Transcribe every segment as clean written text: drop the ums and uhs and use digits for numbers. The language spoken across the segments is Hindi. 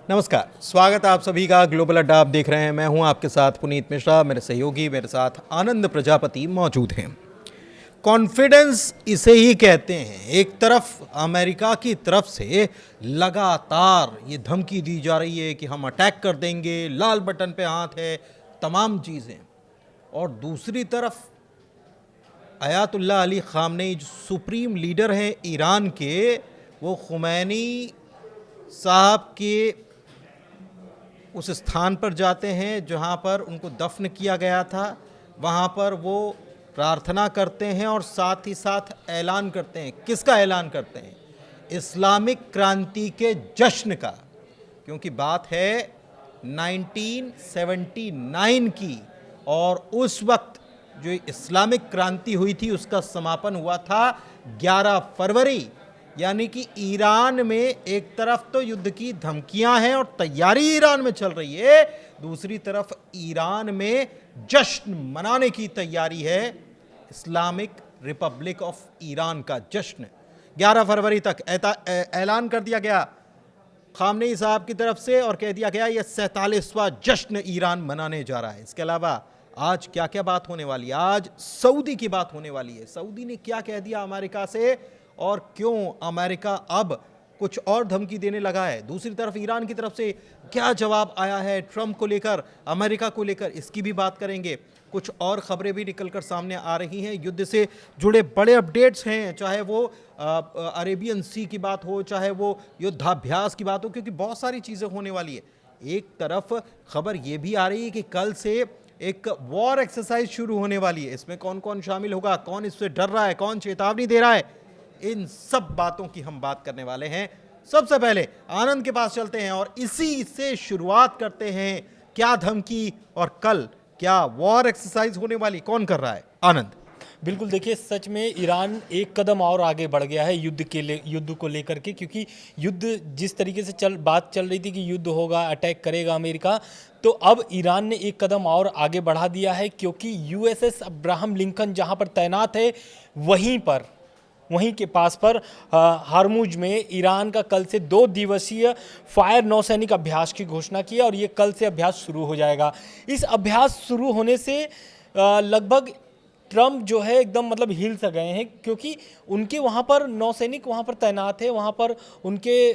नमस्कार, स्वागत है आप सभी का ग्लोबल अड्डा। आप देख रहे हैं, मैं हूं आपके साथ पुनीत मिश्रा, मेरे सहयोगी मेरे साथ आनंद प्रजापति मौजूद हैं। कॉन्फिडेंस इसे ही कहते हैं। एक तरफ अमेरिका की तरफ से लगातार ये धमकी दी जा रही है कि हम अटैक कर देंगे, लाल बटन पे हाथ है, तमाम चीज़ें, और दूसरी तरफ अयातुल्लाह अली ख़ामनेई जो सुप्रीम लीडर हैं ईरान के, वो खुमैनी साहब के उस स्थान पर जाते हैं जहाँ पर उनको दफन किया गया था। वहाँ पर वो प्रार्थना करते हैं और साथ ही साथ ऐलान करते हैं। किसका ऐलान करते हैं? इस्लामिक क्रांति के जश्न का, क्योंकि बात है 1979 की, और उस वक्त जो इस्लामिक क्रांति हुई थी उसका समापन हुआ था 11 फरवरी। यानी कि ईरान में एक तरफ तो युद्ध की धमकियां हैं और तैयारी ईरान में चल रही है, दूसरी तरफ ईरान में जश्न मनाने की तैयारी है। इस्लामिक रिपब्लिक ऑफ ईरान का जश्न 11 फरवरी तक ऐलान कर दिया गया ख़ामनेई साहब की तरफ से, और कह दिया गया यह 47वां जश्न ईरान मनाने जा रहा है। इसके अलावा आज क्या क्या बात होने वाली है? आज सऊदी की बात होने वाली है। सऊदी ने क्या कह दिया अमेरिका से, और क्यों अमेरिका अब कुछ और धमकी देने लगा है? दूसरी तरफ ईरान की तरफ से क्या जवाब आया है ट्रंप को लेकर, अमेरिका को लेकर, इसकी भी बात करेंगे। कुछ और खबरें भी निकलकर सामने आ रही हैं, युद्ध से जुड़े बड़े अपडेट्स हैं, चाहे वो अरेबियन सी की बात हो, चाहे वो युद्धाभ्यास की बात हो, क्योंकि बहुत सारी चीज़ें होने वाली है। एक तरफ खबर ये भी आ रही है कि कल से एक वॉर एक्सरसाइज शुरू होने वाली है। इसमें कौन कौन शामिल होगा, कौन इससे डर रहा है, कौन चेतावनी दे रहा है, इन सब बातों की हम बात करने वाले हैं। सबसे पहले आनंद के पास चलते हैं और इसी से शुरुआत करते हैं। क्या धमकी और कल क्या वॉर एक्सरसाइज होने वाली, कौन कर रहा है? आनंद। बिल्कुल, देखिए सच में ईरान एक कदम और आगे बढ़ गया है युद्ध को लेकर के, क्योंकि युद्ध जिस तरीके से बात चल रही थी कि युद्ध होगा, अटैक करेगा अमेरिका, तो अब ईरान ने एक कदम और आगे बढ़ा दिया है, क्योंकि यूएसएस अब्राहम लिंकन जहां पर तैनात है वहीं के पास पर हारमुज में ईरान का कल से 2 दिवसीय फायर नौसैनिक अभ्यास की घोषणा की है, और ये कल से अभ्यास शुरू हो जाएगा। इस अभ्यास शुरू होने से लगभग ट्रंप जो है एकदम मतलब हिल सा गए हैं, क्योंकि उनके वहाँ पर नौसैनिक वहाँ पर तैनात है, वहाँ पर उनके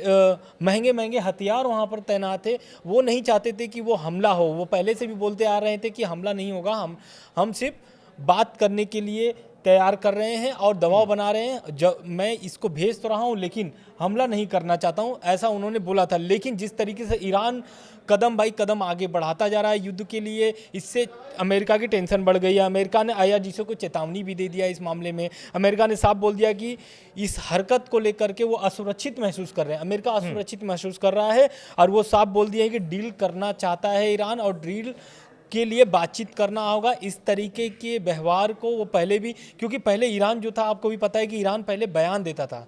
महंगे महंगे हथियार वहाँ पर तैनात है। वो नहीं चाहते थे कि वो हमला हो। वो पहले से भी बोलते आ रहे थे कि हमला नहीं होगा, हम सिर्फ बात करने के लिए तैयार कर रहे हैं और दबाव बना रहे हैं। जब मैं इसको भेज तो रहा हूं लेकिन हमला नहीं करना चाहता हूं, ऐसा उन्होंने बोला था। लेकिन जिस तरीके से ईरान कदम बाई कदम आगे बढ़ाता जा रहा है युद्ध के लिए, इससे अमेरिका की टेंशन बढ़ गई है। अमेरिका ने आईआरजीसी को चेतावनी भी दे दिया इस मामले में। अमेरिका ने साफ बोल दिया कि इस हरकत को लेकर के वो असुरक्षित महसूस कर रहे हैं। अमेरिका असुरक्षित महसूस कर रहा है, और वो साफ बोल दिया है कि डील करना चाहता है ईरान, और डील के लिए बातचीत करना होगा। इस तरीके के व्यवहार को वो पहले भी, क्योंकि पहले ईरान जो था, आपको भी पता है कि ईरान पहले बयान देता था,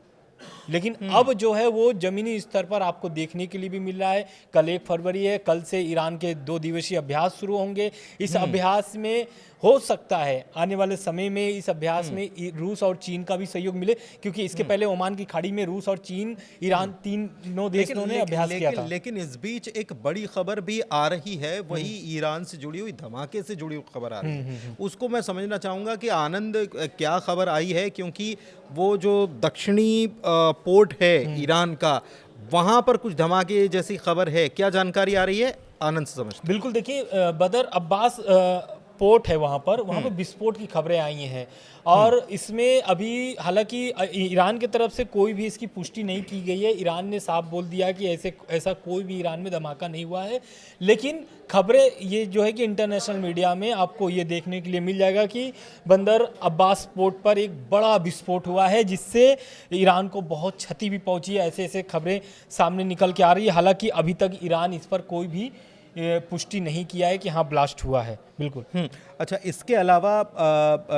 लेकिन अब जो है वो जमीनी स्तर पर आपको देखने के लिए भी मिल रहा है। कल 1 फरवरी है, कल से ईरान के 2 दिवसीय अभ्यास शुरू होंगे। इस अभ्यास में हो सकता है आने वाले समय में इस अभ्यास में रूस और चीन का भी सहयोग मिले, क्योंकि इसके पहले ओमान की खाड़ी में रूस और चीन, ईरान, तीनों देशों ने अभ्यास किया था। लेकिन इस बीच एक बड़ी खबर भी आ रही है, वही ईरान से जुड़ी हुई, धमाके से जुड़ी हुई खबर आ रही है। उसको मैं समझना चाहूंगा कि आनंद क्या खबर आई है, क्योंकि वो जो दक्षिणी पोर्ट है ईरान का, वहां पर कुछ धमाके जैसी खबर है। क्या जानकारी आ रही है? आनंद से समझते। बिल्कुल, देखिए बदर अब्बास पोर्ट है, वहाँ पर विस्फोट की खबरें आई हैं, और इसमें अभी हालांकि ईरान की तरफ से कोई भी इसकी पुष्टि नहीं की गई है। ईरान ने साफ बोल दिया कि ऐसा कोई भी ईरान में धमाका नहीं हुआ है। लेकिन खबरें ये जो है कि इंटरनेशनल मीडिया में आपको ये देखने के लिए मिल जाएगा कि बंदर अब्बास पोर्ट पर एक बड़ा विस्फोट हुआ है, जिससे ईरान को बहुत क्षति भी पहुंची है। ऐसे खबरें सामने निकल के आ रही है। हालांकि अभी तक ईरान इस पर कोई भी पुष्टि नहीं किया है कि हाँ ब्लास्ट हुआ है। बिल्कुल। अच्छा, इसके अलावा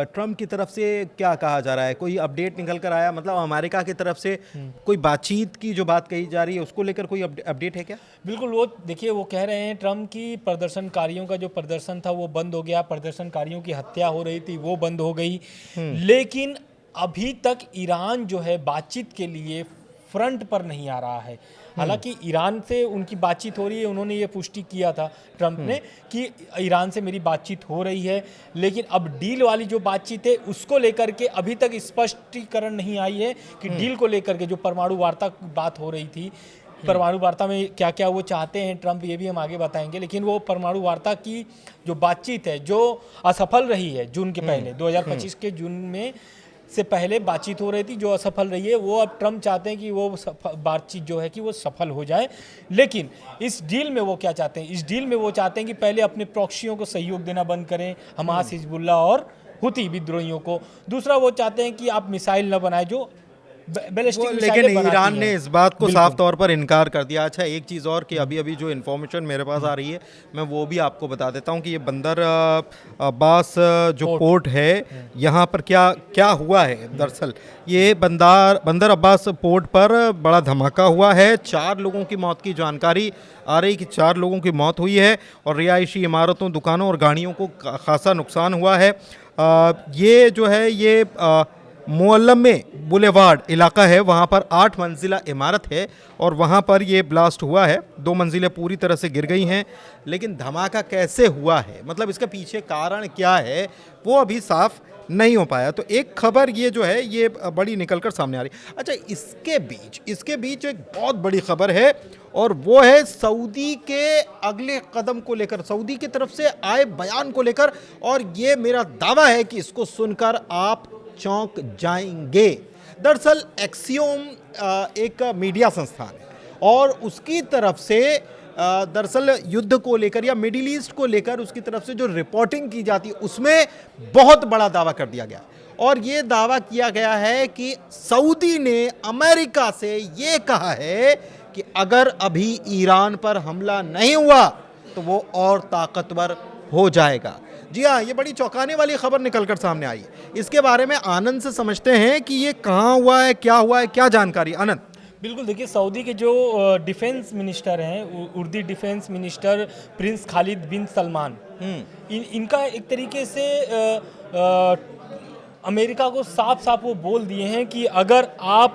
ट्रंप की तरफ से क्या कहा जा रहा है? कोई अपडेट निकल कर आया? मतलब अमेरिका की तरफ से कोई बातचीत की जो बात कही जा रही है, उसको लेकर कोई अपडेट है क्या? बिल्कुल, वो देखिए वो कह रहे हैं ट्रंप की प्रदर्शनकारियों का जो प्रदर्शन था वो बंद हो गया, प्रदर्शनकारियों की हत्या हो रही थी वो बंद हो गई। लेकिन अभी तक ईरान जो है बातचीत के लिए फ्रंट पर नहीं आ रहा है। हालांकि ईरान से उनकी बातचीत हो रही है, उन्होंने ये पुष्टि किया था ट्रंप ने कि ईरान से मेरी बातचीत हो रही है, लेकिन अब डील वाली जो बातचीत है उसको लेकर के अभी तक स्पष्टीकरण नहीं आई है कि डील को लेकर के जो परमाणु वार्ता की बात हो रही थी, परमाणु वार्ता में क्या क्या वो चाहते हैं ट्रंप, ये भी हम आगे बताएंगे। लेकिन वो परमाणु वार्ता की जो बातचीत है जो असफल रही है जून के पहले 2025 के जून में से पहले बातचीत हो रही थी जो असफल रही है, वो अब ट्रंप चाहते हैं कि वो बातचीत जो है कि वो सफल हो जाए। लेकिन इस डील में वो क्या चाहते हैं, इस डील में वो चाहते हैं कि पहले अपने प्रॉक्सियों को सहयोग देना बंद करें, हमास, हिजबुल्लाह और हुती विद्रोहियों को। दूसरा वो चाहते हैं कि आप मिसाइल न बनाए जो बैलिस्टिक लेकिन मिसाइलें बनाती ईरान हैं। ने इस बात को बिल्कुल। साफ तौर पर इनकार कर दिया। अच्छा, एक चीज़ और कि अभी अभी जो इन्फॉर्मेशन मेरे पास आ रही है मैं वो भी आपको बता देता हूँ कि ये बंदर अब्बास जो पोर्ट है यहाँ पर क्या क्या हुआ है। दरअसल ये बंदर अब्बास पोर्ट पर बड़ा धमाका हुआ है। 4 लोगों की मौत की जानकारी आ रही कि 4 लोगों की मौत हुई है और रिहायशी इमारतों, दुकानों और गाड़ियों को खासा नुकसान हुआ है। ये जो है ये मोअल्लम बुलेवार्ड इलाका है, वहाँ पर 8 मंजिला इमारत है और वहाँ पर ये ब्लास्ट हुआ है। 2 मंजिलें पूरी तरह से गिर गई हैं, लेकिन धमाका कैसे हुआ है, मतलब इसके पीछे कारण क्या है, वो अभी साफ नहीं हो पाया। तो एक खबर ये जो है ये बड़ी निकलकर सामने आ रही। अच्छा, इसके बीच एक बहुत बड़ी खबर है और वो है सऊदी के अगले कदम को लेकर, सऊदी की तरफ से आए बयान को लेकर। और ये मेरा दावा है कि इसको सुनकर आप चौंक जाएंगे। दरअसल एक्सियोम एक मीडिया संस्थान है और उसकी तरफ से दरअसल युद्ध को लेकर या मिडिल ईस्ट को लेकर उसकी तरफ से जो रिपोर्टिंग की जाती है उसमें बहुत बड़ा दावा कर दिया गया। और ये दावा किया गया है कि सऊदी ने अमेरिका से ये कहा है कि अगर अभी ईरान पर हमला नहीं हुआ तो वो और ताकतवर हो जाएगा। जी हाँ, ये बड़ी चौंकाने वाली खबर निकलकर सामने आई है। इसके बारे में आनंद से समझते हैं कि ये कहाँ हुआ है, क्या जानकारी। आनंद। बिल्कुल, देखिए सऊदी के जो डिफेंस मिनिस्टर हैं, उर्दी डिफेंस मिनिस्टर प्रिंस खालिद बिन सलमान, इनका एक तरीके से अमेरिका को साफ साफ वो बोल दिए हैं कि अगर आप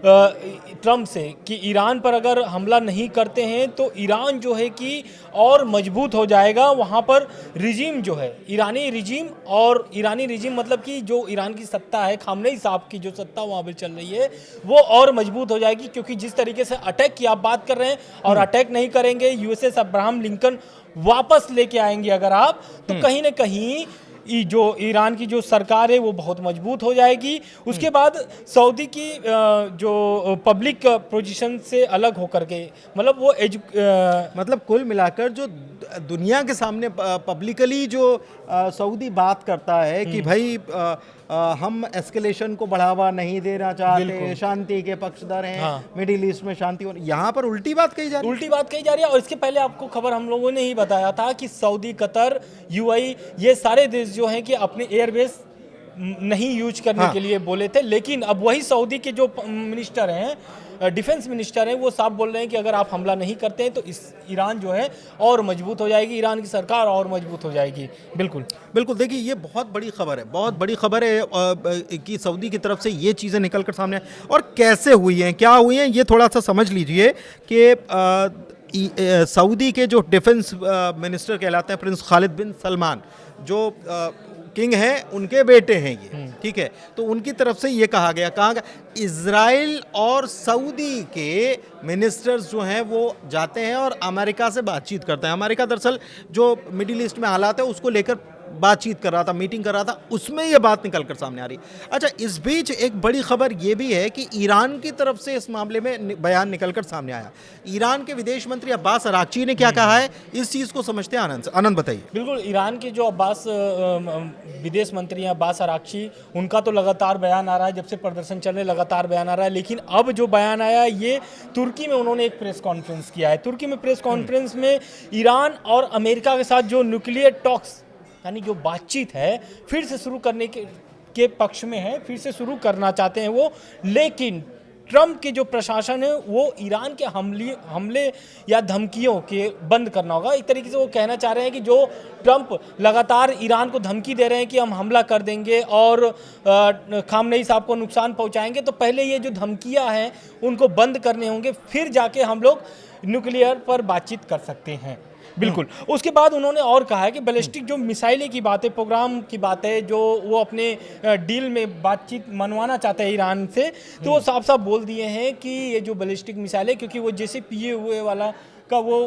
ट्रंप से कि ईरान पर अगर हमला नहीं करते हैं तो ईरान जो है कि और मजबूत हो जाएगा। वहाँ पर रिजीम जो है ईरानी रिजीम मतलब कि जो ईरान की सत्ता है, खामनेई साहब की जो सत्ता वहाँ पर चल रही है वो और मजबूत हो जाएगी। क्योंकि जिस तरीके से अटैक की आप बात कर रहे हैं और अटैक नहीं करेंगे, यूएसएस अब्राहम लिंकन वापस लेके आएंगे अगर आप, तो कहीं ना कहीं जो ईरान की जो सरकार है वो बहुत मजबूत हो जाएगी। उसके बाद सऊदी की जो पब्लिक पोजीशन से अलग होकर के, मतलब वो मतलब कुल मिलाकर जो दुनिया के सामने पब्लिकली जो सऊदी बात करता है कि भाई हम एस्केलेशन को बढ़ावा नहीं देना चाहते, शांति के पक्षधर हैं, मिडिल ईस्ट में शांति हो, यहाँ पर उल्टी बात कही जा रही है। और इसके पहले आपको खबर हम लोगों ने ही बताया था कि सऊदी, कतर, यूएई ये सारे देश जो हैं कि अपने एयरबेस नहीं यूज करने के लिए बोले थे। लेकिन अब वही सऊदी के जो मिनिस्टर हैं, डिफेंस मिनिस्टर हैं, वो साफ बोल रहे हैं कि अगर आप हमला नहीं करते हैं तो इस ईरान जो है और मजबूत हो जाएगी, ईरान की सरकार और मजबूत हो जाएगी। बिल्कुल। देखिए ये बहुत बड़ी खबर है कि सऊदी की तरफ से ये चीज़ें निकल कर सामने और कैसे हुई हैं, क्या हुई हैं, ये थोड़ा सा समझ लीजिए कि सऊदी के जो डिफेंस मिनिस्टर कहलाते हैं प्रिंस खालिद बिन सलमान, जो किंग हैं, उनके बेटे हैं ये, ठीक है। तो उनकी तरफ से ये कहा गया इजराइल और सऊदी के मिनिस्टर्स जो हैं वो जाते हैं और अमेरिका से बातचीत करते हैं। अमेरिका दरअसल जो मिडिल ईस्ट में हालात है उसको लेकर बातचीत कर रहा था, मीटिंग कर रहा था, उसमें ये बात निकल कर सामने आ रही। अच्छा, इस बीच एक बड़ी खबर ये भी है कि ईरान की तरफ से इस मामले में बयान निकल कर सामने आया। ईरान के विदेश मंत्री अब्बास अराक्ची ने क्या कहा है, इस चीज़ को समझते हैं। आनंद बताइए। बिल्कुल, ईरान के जो विदेश मंत्री हैं अब्बास अराक्ची, उनका तो लगातार बयान आ रहा है, जब से प्रदर्शन चल रहे लगातार बयान आ रहा है। लेकिन अब जो बयान आया ये तुर्की में उन्होंने एक प्रेस कॉन्फ्रेंस किया है। तुर्की में प्रेस कॉन्फ्रेंस में ईरान और अमेरिका के साथ जो न्यूक्लियर टॉक्स यानी जो बातचीत है फिर से शुरू करने के पक्ष में है, फिर से शुरू करना चाहते हैं वो। लेकिन ट्रंप के जो प्रशासन है वो ईरान के हमले या धमकियों के बंद करना होगा। एक तरीके से वो कहना चाह रहे हैं कि जो ट्रंप लगातार ईरान को धमकी दे रहे हैं कि हम हमला कर देंगे और खामनेई साहब को नुकसान पहुंचाएंगे, तो पहले ये जो धमकियां हैं उनको बंद करने होंगे, फिर जाके हम लोग न्यूक्लियर पर बातचीत कर सकते हैं। बिल्कुल। उसके बाद उन्होंने और कहा है कि बैलिस्टिक जो मिसाइलें की बात है, प्रोग्राम की बात है, जो वो अपने डील में बातचीत मनवाना चाहते हैं ईरान से, तो वो साफ साफ बोल दिए हैं कि ये जो बैलिस्टिक मिसाइल है, क्योंकि वो JCPOA वाला का वो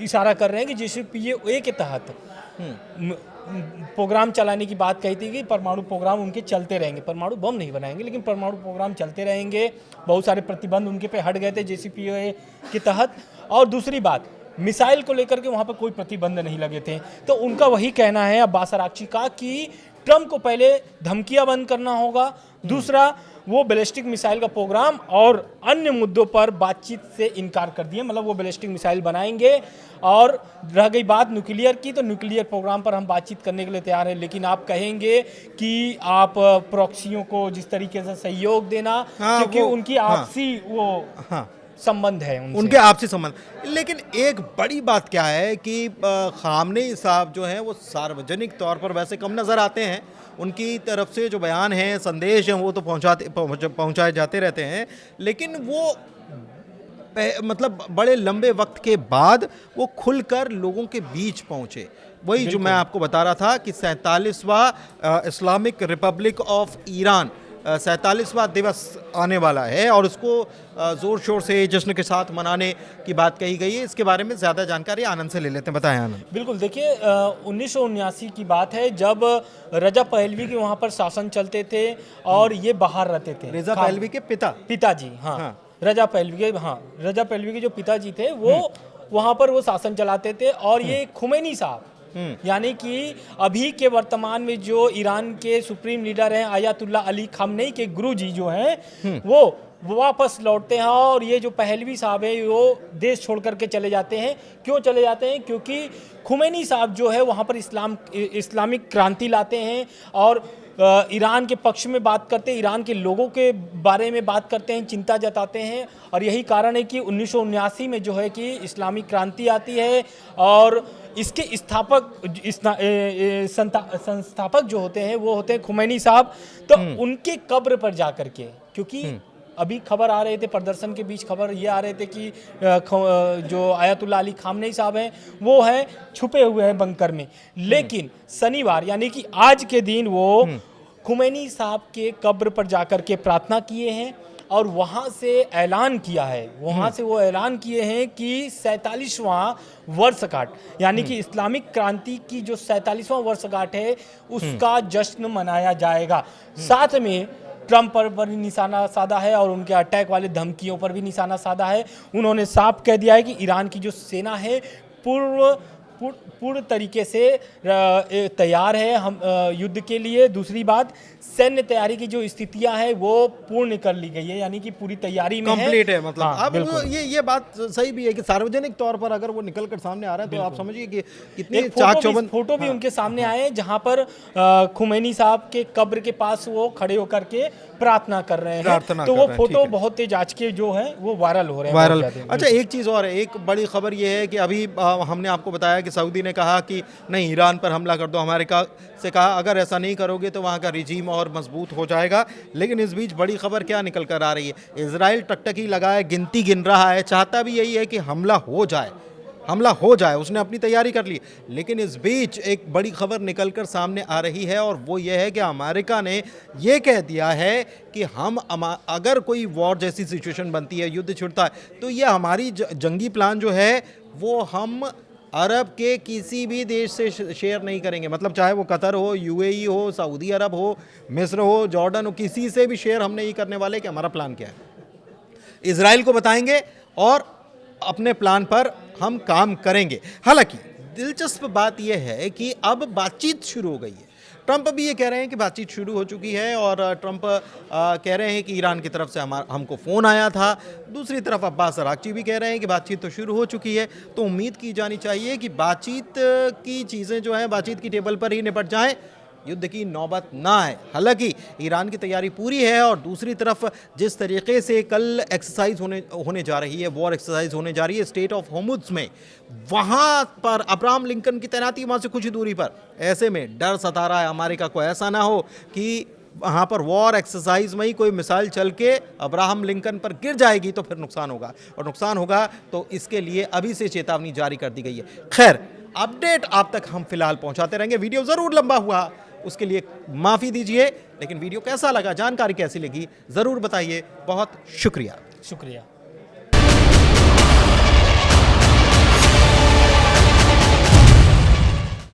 इशारा कर रहे हैं कि JCPOA के तहत प्रोग्राम चलाने की बात कही थी कि परमाणु प्रोग्राम उनके चलते रहेंगे, परमाणु बम नहीं बनाएंगे लेकिन परमाणु प्रोग्राम चलते रहेंगे। बहुत सारे प्रतिबंध उनके पे हट गए थे JCPOA के तहत। और दूसरी बात, मिसाइल को लेकर के वहाँ पर कोई प्रतिबंध नहीं लगे थे। तो उनका वही कहना है अब्बास अराक्ची का कि ट्रंप को पहले धमकियां बंद करना होगा, दूसरा वो बैलिस्टिक मिसाइल का प्रोग्राम और अन्य मुद्दों पर बातचीत से इनकार कर दिए, मतलब वो बैलिस्टिक मिसाइल बनाएंगे। और रह गई बात न्यूक्लियर की, तो न्यूक्लियर प्रोग्राम पर हम बातचीत करने के लिए तैयार हैं, लेकिन आप कहेंगे कि आप प्रॉक्सियों को जिस तरीके से सहयोग देना, क्योंकि उनकी आपसी वो संबंध है उनके आपसी संबंध। लेकिन एक बड़ी बात क्या है कि खामनेई साहब जो हैं वो सार्वजनिक तौर पर वैसे कम नज़र आते हैं, उनकी तरफ से जो बयान हैं, संदेश हैं, वो तो पहुंचाए जाते रहते हैं, लेकिन वो मतलब बड़े लंबे वक्त के बाद वो खुलकर लोगों के बीच पहुंचे। वही जो मैं आपको बता रहा था कि 47वां इस्लामिक रिपब्लिक ऑफ ईरान 47वां दिवस आने वाला है और उसको ज़ोर शोर से जश्न के साथ मनाने की बात कही गई है। इसके बारे में ज़्यादा जानकारी आनंद से ले लेते हैं। बताएं आनंद। बिल्कुल, देखिए 1979 की बात है जब रजा पहलवी के वहाँ पर शासन चलते थे और ये बाहर रहते थे। रजा पहलवी के पिताजी, हाँ। रजा पहलवी के जो पिताजी थे वो वहाँ पर वो शासन चलाते थे। और ये खुमैनी साहब, यानी कि अभी के वर्तमान में जो ईरान के सुप्रीम लीडर हैं आयतुल्लाह अली खामनेई के गुरुजी जो हैं वो वापस लौटते हैं। और ये जो पहलवी साहब है वो देश छोड़ करके चले जाते हैं। क्यों चले जाते हैं? क्योंकि खुमैनी साहब जो है वहाँ पर इस्लामिक क्रांति लाते हैं और ईरान के पक्ष में बात करते हैं, ईरान के लोगों के बारे में बात करते हैं, चिंता जताते हैं। और यही कारण है कि 1979 में जो है कि इस्लामिक क्रांति आती है और इसके संस्थापक जो होते हैं वो होते हैं खुमैनी साहब। तो उनके कब्र पर जा करके, क्योंकि अभी खबर आ रहे थे, प्रदर्शन के बीच खबर ये आ रहे थे कि जो आयतुल्लाह अली खामनेई साहब हैं वो हैं छुपे हुए हैं बंकर में। लेकिन शनिवार यानी कि आज के दिन वो खुमैनी साहब के कब्र पर जाकर के प्रार्थना किए हैं और वहाँ से ऐलान किया है, वहाँ से वो ऐलान किए हैं कि 47वां वर्षगांठ यानी कि इस्लामिक क्रांति की जो 47वां वर्षगांठ है उसका जश्न मनाया जाएगा। साथ में ट्रंप पर भी निशाना साधा है और उनके अटैक वाले धमकियों पर भी निशाना साधा है। उन्होंने साफ कह दिया है कि ईरान की जो सेना है पूर्ण तरीके से तैयार है हम युद्ध के लिए। दूसरी बात, सैन्य तैयारी की जो स्थितियां हैं वो पूर्ण कर ली गई है, यानी कि पूरी तैयारी में कंप्लीट है। मतलब अब ये बात सही भी है कि सार्वजनिक तौर पर अगर वो निकल कर सामने आ रहा है तो आप समझिए कि कितनी चाक चौबंद फोटो भी उनके सामने आए हैं जहां पर खुमैनी साहब के कब्र के पास वो खड़े होकर के प्रार्थना कर रहे हैं। तो वो फोटो बहुत तेज आज के जो है वो वायरल हो रहे हैं। अच्छा, एक चीज़ और है, एक बड़ी खबर ये है कि अभी हमने आपको बताया कि सऊदी ने कहा कि नहीं, ईरान पर हमला कर दो। अमेरिका से कहा अगर ऐसा नहीं करोगे तो वहाँ का रिजीम और मजबूत हो जाएगा। लेकिन इस बीच बड़ी खबर क्या निकल कर आ रही है, इजराइल टकटकी लगाए गिनती गिन रहा है, चाहता भी यही है कि हमला हो जाए, उसने अपनी तैयारी कर ली। लेकिन इस बीच एक बड़ी खबर निकलकर सामने आ रही है और वो ये है कि अमेरिका ने ये कह दिया है कि हम अगर कोई वॉर जैसी सिचुएशन बनती है, युद्ध छिड़ता है, तो ये हमारी जंगी प्लान जो है वो हम अरब के किसी भी देश से शेयर नहीं करेंगे। मतलब चाहे वो कतर हो, UAE हो, सऊदी अरब हो, मिस्र हो, जॉर्डन हो, किसी से भी शेयर हम नहीं करने वाले कि हमारा प्लान क्या है। इजराइल को बताएंगे और अपने प्लान पर हम काम करेंगे। हालांकि दिलचस्प बात यह है कि अब बातचीत शुरू हो गई है। ट्रंप भी ये कह रहे हैं कि बातचीत शुरू हो चुकी है और ट्रंप कह रहे हैं कि ईरान की तरफ से हमको फ़ोन आया था। दूसरी तरफ अब्बास अराक्ची भी कह रहे हैं कि बातचीत तो शुरू हो चुकी है। तो उम्मीद की जानी चाहिए कि बातचीत की चीज़ें जो हैं बातचीत की टेबल पर ही निपट जाएं। युद्ध की नौबत ना आए। हालांकि ईरान की तैयारी पूरी है और दूसरी तरफ जिस तरीके से कल एक्सरसाइज होने जा रही है, वॉर एक्सरसाइज होने जा रही है स्टेट ऑफ होर्मुज़ में, वहां पर अब्राहम लिंकन की तैनाती वहां से कुछ ही दूरी पर। ऐसे में डर सता रहा है अमेरिका को, ऐसा ना हो कि वहाँ पर वॉर एक्सरसाइज में ही कोई मिसाइल चल के अब्राहम लिंकन पर गिर जाएगी तो फिर नुकसान होगा, और नुकसान होगा तो इसके लिए अभी से चेतावनी जारी कर दी गई है। खैर, अपडेट आप तक हम फिलहाल पहुंचाते रहेंगे। वीडियो ज़रूर लंबा हुआ, उसके लिए माफ़ी दीजिए, लेकिन वीडियो कैसा लगा, जानकारी कैसी लगी, ज़रूर बताइए। बहुत शुक्रिया। शुक्रिया।